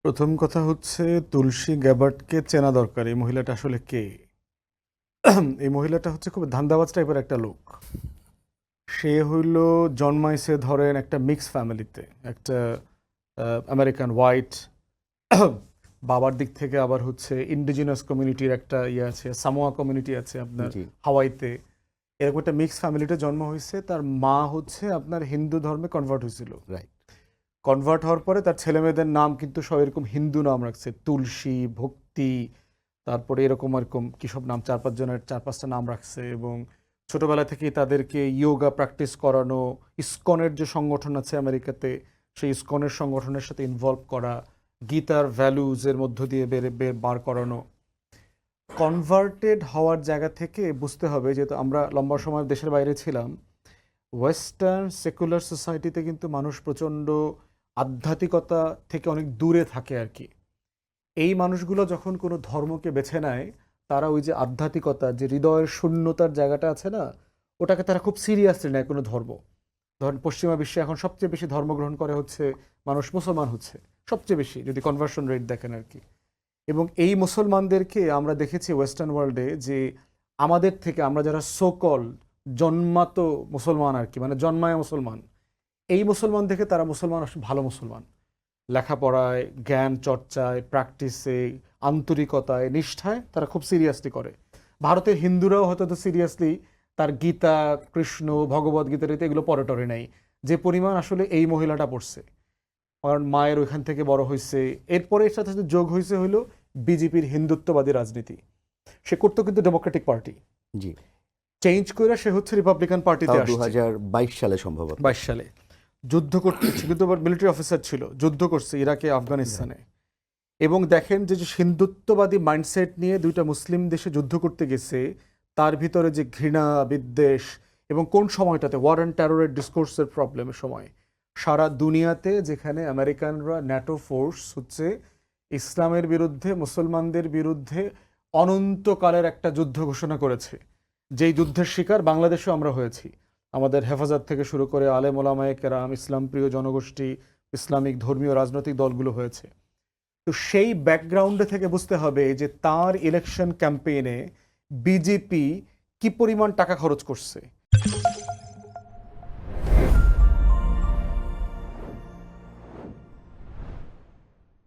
প্রথম কথা হচ্ছে তুলসী গ্যাবার্ডকে চেনা দরকার। এই মহিলাটা আসলে কে? এই মহিলাটা হচ্ছে খুব ধান্দাবাজ টাইপের একটা লোক। সে হইল জন্মাইছে ধরেন একটা মিক্স ফ্যামিলিতে। একটা আমেরিকান হোয়াইট, বাবার দিক থেকে আবার হচ্ছে ইন্ডিজিনাস কমিউনিটির একটা ইয়ে আছে, সামোয়া কমিউনিটি আছে আপনার জি। হাওয়াইতে। এরকম একটা মিক্স ফ্যামিলিতে জন্ম হয়েছে। তার মা হচ্ছে আপনার হিন্দু ধর্মে কনভার্ট হয়েছিল। রাইট। কনভার্ট হওয়ার পরে তার ছেলেমেয়েদের নাম কিন্তু সব এরকম হিন্দু নাম রাখছে, তুলসী, ভক্তি, তারপরে এরকম কি সব নাম, 4-5 জনের 4-5টা নাম রাখছে। এবং ছোটবেলা থেকেই তাদেরকে ইয়োগা প্র্যাকটিস করানো, ইসকনের যে সংগঠন আছে আমেরিকাতে, সেই ইসকনের সংগঠনের সাথে ইনভলভ করা, গীতার ভ্যালুজের মধ্য দিয়ে বার করানো। কনভার্টেড হওয়ার জায়গা থেকে বুঝতে হবে, যেহেতু আমরা লম্বা সময় দেশের বাইরে ছিলাম, ওয়েস্টার্ন সেকুলার সোসাইটিতে কিন্তু মানুষ প্রচণ্ড আধ্যাত্মিকতা থেকে অনেক দূরে থাকে আর কি। এই মানুষগুলো যখন কোনো ধর্মকে বেছে নেয়, তারা ওই যে আধ্যাত্মিকতা, যে হৃদয়ের শূন্যতার জায়গাটা আছে না, ওটাকে তারা খুব সিরিয়াসলি নেয় কোনো ধর্ম। ধরেন পশ্চিমা বিশ্বে এখন সবচেয়ে বেশি ধর্মগ্রহণ করে হচ্ছে মানুষ মুসলমান হচ্ছে সবচেয়ে বেশি, যদি কনভার্সন রেট দেখেন আর কি। এবং এই মুসলমানদেরকে আমরা দেখেছি ওয়েস্টার্ন ওয়ার্ল্ডে যে আমাদের থেকে, আমরা যারা সোকল জন্মাত মুসলমান আর কি, মানে জন্মায় মুসলমান, এই মুসলমান দেখে তারা মুসলমান আসলে ভালো মুসলমান। লেখাপড়ায়, জ্ঞান চর্চায়, প্র্যাকটিসে, আন্তরিকতায়, নিষ্ঠায় তারা খুব সিরিয়াসলি করে। ভারতের হিন্দুরাও হয়তো তো সিরিয়াসলি তার গীতা, কৃষ্ণ, ভগবদ গীতার এগুলো পড়ে টরে নাই যে পরিমাণ আসলে এই মহিলাটা পড়ছে। কারণ মায়ের ওইখান থেকে বড় হয়েছে। এরপরে এর সাথে সাথে যোগ হয়েছে হইল বিজেপির হিন্দুত্ববাদী রাজনীতি। সে করতো কিন্তু ডেমোক্রেটিক পার্টি, জি। চেঞ্জ করে সে হচ্ছে রিপাবলিকান পার্টিতে তাও আসছে 2022 সালে সম্ভবত। 22 সালে। যুদ্ধ করতে, কিন্তু মিলিটারি অফিসার ছিল, যুদ্ধ করছে ইরাকে, আফগানিস্তানে। এবং দেখেন যে যে হিন্দুত্ববাদী মাইন্ডসেট নিয়ে দুইটা মুসলিম দেশে যুদ্ধ করতে গেছে, তার ভিতরে যে ঘৃণা, বিদ্বেষ, এবং কোন সময়টাতে ওয়ার অ্যান্ড টেররের ডিসকোর্সের প্রবলেমের সময় সারা দুনিয়াতে যেখানে আমেরিকানরা ন্যাটো ফোর্স হচ্ছে ইসলামের বিরুদ্ধে, মুসলমানদের বিরুদ্ধে অনন্তকালের একটা যুদ্ধ ঘোষণা করেছে, যেই যুদ্ধের শিকার বাংলাদেশেও আমরা হয়েছি। আমাদের হেফাজত থেকে শুরু করে আলেম ওলামায়ে কেরাম, ইসলাম প্রিয় জনগোষ্ঠী, ইসলামিক ধর্মীয় রাজনৈতিক দলগুলো হয়েছে। তো সেই ব্যাকগ্রাউন্ডে থেকে বুঝতে হবে যে তার ইলেকশন ক্যাম্পেইনে বিজেপি কি পরিমাণ টাকা খরচ করছে।